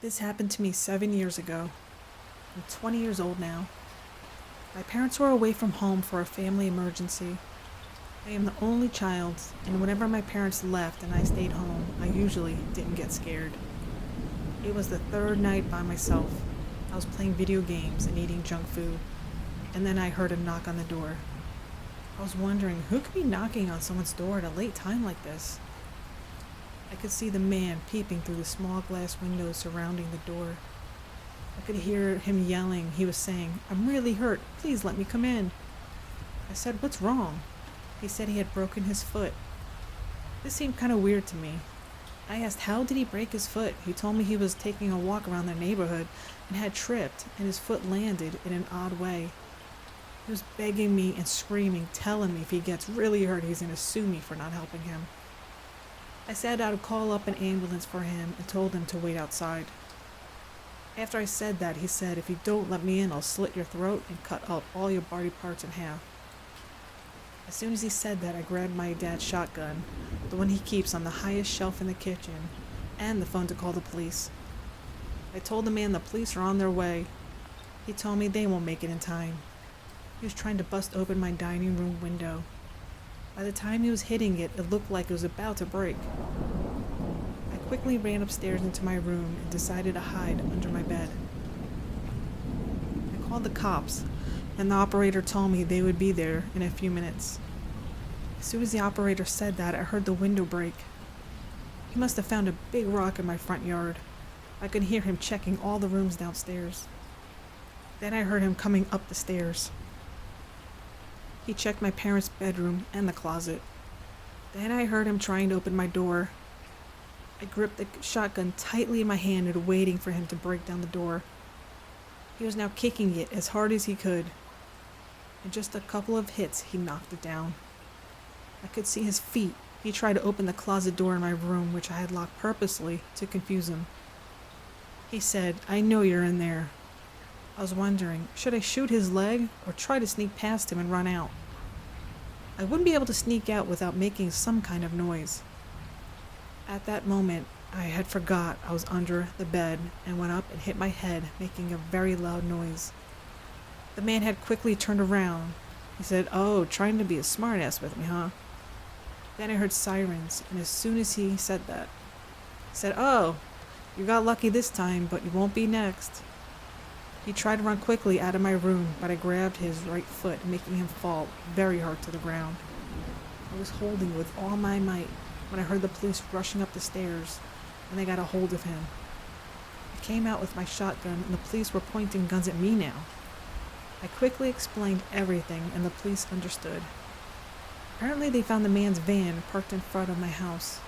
This happened to me 7 years ago. I'm 20 years old now. My parents were away from home for a family emergency. I am the only child, and whenever my parents left and I stayed home, I usually didn't get scared. It was the third night by myself. I was playing video games and eating junk food, and then I heard a knock on the door. I was wondering who could be knocking on someone's door at a late time like this. I could see the man peeping through the small glass windows surrounding the door. I could hear him yelling. He was saying, "I'm really hurt. Please let me come in." I said, "What's wrong?" He said he had broken his foot. This seemed kind of weird to me. I asked, how did he break his foot? He told me he was taking a walk around the neighborhood and had tripped, and his foot landed in an odd way. He was begging me and screaming, telling me if he gets really hurt, he's going to sue me for not helping him. I said I would call up an ambulance for him and told him to wait outside. After I said that, he said, "If you don't let me in, I'll slit your throat and cut up all your body parts in half." As soon as he said that, I grabbed my dad's shotgun, the one he keeps on the highest shelf in the kitchen, and the phone to call the police. I told the man the police are on their way. He told me they won't make it in time. He was trying to bust open my dining room window. By the time he was hitting it, it looked like it was about to break. I quickly ran upstairs into my room and decided to hide under my bed. I called the cops, and the operator told me they would be there in a few minutes. As soon as the operator said that, I heard the window break. He must have found a big rock in my front yard. I could hear him checking all the rooms downstairs. Then I heard him coming up the stairs. He checked my parents' bedroom and the closet. Then I heard him trying to open my door. I gripped the shotgun tightly in my hand and waiting for him to break down the door. He was now kicking it as hard as he could. In just a couple of hits, he knocked it down. I could see his feet. He tried to open the closet door in my room, which I had locked purposely to confuse him. He said, "I know you're in there." I was wondering, should I shoot his leg or try to sneak past him and run out? I wouldn't be able to sneak out without making some kind of noise. At that moment, I had forgot I was under the bed and went up and hit my head, making a very loud noise. The man had quickly turned around. He said, "Oh, trying to be a smartass with me, huh?" Then I heard sirens, and as soon as he said that, he said, "Oh, you got lucky this time, but you won't be next." He tried to run quickly out of my room, but I grabbed his right foot, making him fall very hard to the ground. I was holding with all my might when I heard the police rushing up the stairs, and they got a hold of him. I came out with my shotgun, and the police were pointing guns at me now. I quickly explained everything, and the police understood. Apparently they found the man's van parked in front of my house.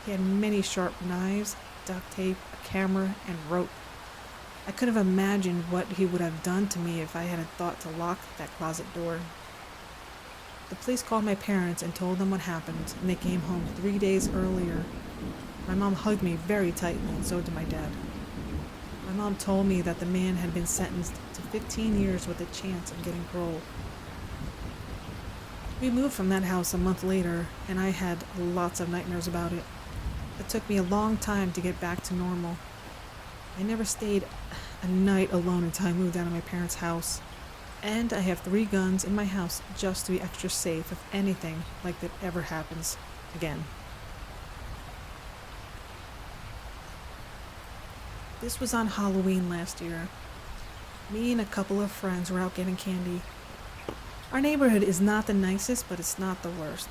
He had many sharp knives, duct tape, a camera, and rope. I could have imagined what he would have done to me if I hadn't thought to lock that closet door. The police called my parents and told them what happened, and they came home 3 days earlier. My mom hugged me very tightly, and so did my dad. My mom told me that the man had been sentenced to 15 years with a chance of getting parole. We moved from that house a month later, and I had lots of nightmares about it. It took me a long time to get back to normal. I never stayed a night alone until I moved out of my parents' house. And I have 3 guns in my house just to be extra safe if anything like that ever happens again. This was on Halloween last year. Me and a couple of friends were out getting candy. Our neighborhood is not the nicest, but it's not the worst.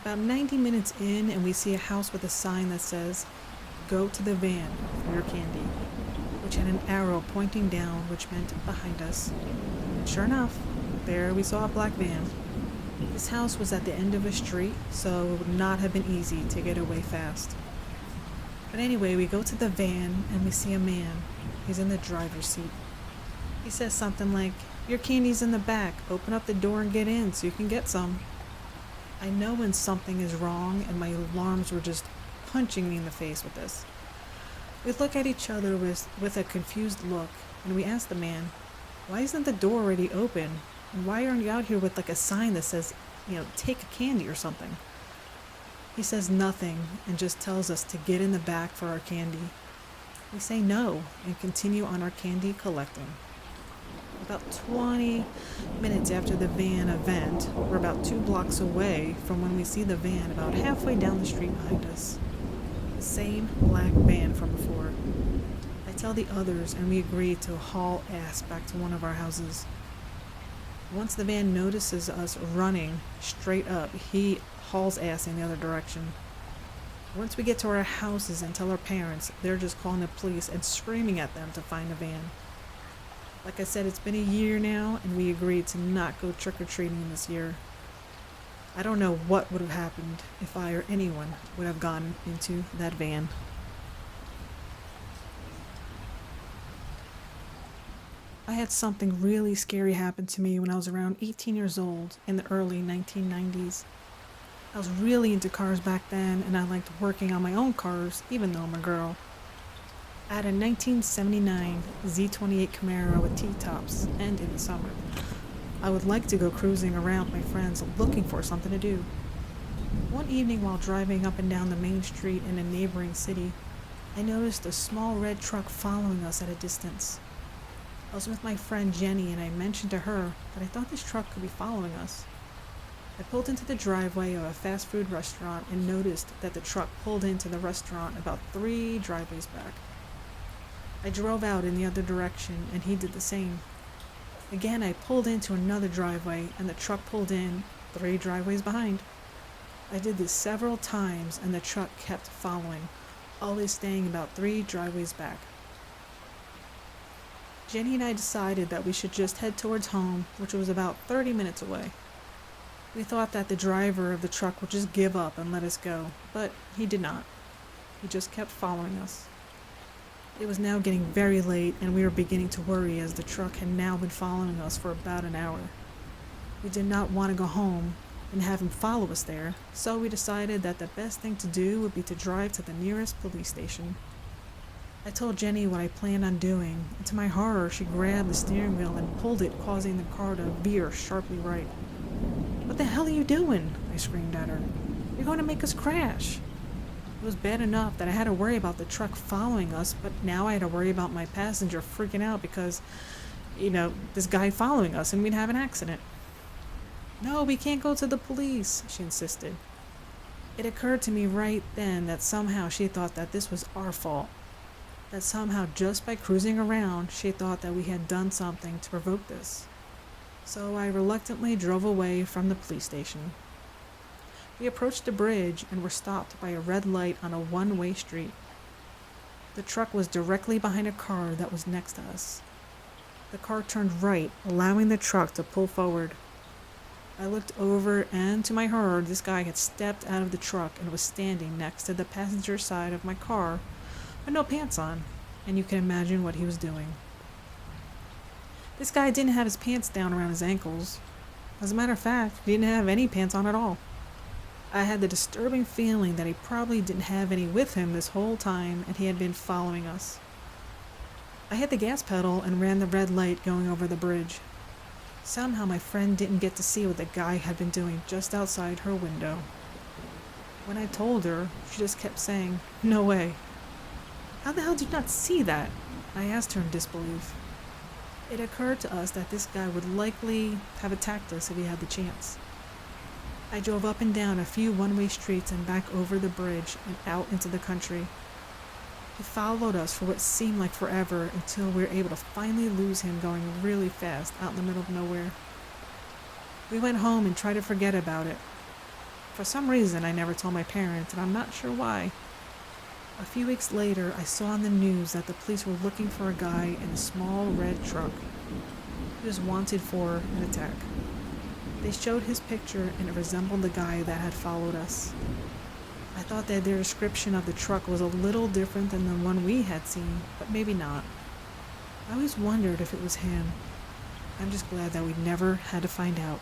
About 90 minutes in, and we see a house with a sign that says, "Go to the van for your candy," which had an arrow pointing down, which meant behind us. And sure enough, there we saw a black van. This house was at the end of a street, so it would not have been easy to get away fast. But anyway, we go to the van, and we see a man. He's in the driver's seat. He says something like, "Your candy's in the back. Open up the door and get in so you can get some." I know when something is wrong, and my alarms were just punching me in the face with this. We look at each other with a confused look, and we ask the man, "Why isn't the door already open? And why aren't you out here with like a sign that says, take a candy or something?" He says nothing and just tells us to get in the back for our candy. We say no and continue on our candy collecting. About 20 minutes after the van event, we're about 2 blocks away from when we see the van about halfway down the street behind us. The same black van from before. I tell the others and we agree to haul ass back to one of our houses. Once the van notices us running straight up, he hauls ass in the other direction. Once we get to our houses and tell our parents, they're just calling the police and screaming at them to find the van. Like I said, it's been a year now, and we agreed to not go trick-or-treating this year. I don't know what would have happened if I or anyone would have gone into that van. I had something really scary happen to me when I was around 18 years old in the early 1990s. I was really into cars back then, and I liked working on my own cars, even though I'm a girl. I had a 1979 Z28 Camaro with T-tops, and in the summer, I would like to go cruising around with my friends looking for something to do. One evening while driving up and down the main street in a neighboring city, I noticed a small red truck following us at a distance. I was with my friend Jenny, and I mentioned to her that I thought this truck could be following us. I pulled into the driveway of a fast food restaurant and noticed that the truck pulled into the restaurant about 3 driveways back. I drove out in the other direction and he did the same. Again, I pulled into another driveway and the truck pulled in 3 driveways behind. I did this several times and the truck kept following, always staying about 3 driveways back. Jenny and I decided that we should just head towards home, which was about 30 minutes away. We thought that the driver of the truck would just give up and let us go, but he did not. He just kept following us. It was now getting very late and we were beginning to worry as the truck had now been following us for about an hour. We did not want to go home and have him follow us there, so we decided that the best thing to do would be to drive to the nearest police station. I told Jenny what I planned on doing, and to my horror she grabbed the steering wheel and pulled it, causing the car to veer sharply right. "What the hell are you doing?" I screamed at her. "You're going to make us crash." It was bad enough that I had to worry about the truck following us, but now I had to worry about my passenger freaking out because, this guy following us and we'd have an accident. "No, we can't go to the police," she insisted. It occurred to me right then that somehow she thought that this was our fault. That somehow just by cruising around, she thought that we had done something to provoke this. So I reluctantly drove away from the police station. We approached the bridge and were stopped by a red light on a one-way street. The truck was directly behind a car that was next to us. The car turned right, allowing the truck to pull forward. I looked over and, to my horror, this guy had stepped out of the truck and was standing next to the passenger side of my car with no pants on, and you can imagine what he was doing. This guy didn't have his pants down around his ankles. As a matter of fact, he didn't have any pants on at all. I had the disturbing feeling that he probably didn't have any with him this whole time and he had been following us. I hit the gas pedal and ran the red light going over the bridge. Somehow my friend didn't get to see what the guy had been doing just outside her window. When I told her, she just kept saying, "No way." "How the hell did you not see that?" I asked her in disbelief. It occurred to us that this guy would likely have attacked us if he had the chance. I drove up and down a few one-way streets and back over the bridge and out into the country. He followed us for what seemed like forever until we were able to finally lose him going really fast out in the middle of nowhere. We went home and tried to forget about it. For some reason, I never told my parents, and I'm not sure why. A few weeks later, I saw on the news that the police were looking for a guy in a small red truck. He was wanted for an attack. They showed his picture and it resembled the guy that had followed us. I thought that their description of the truck was a little different than the one we had seen, but maybe not. I always wondered if it was him. I'm just glad that we never had to find out.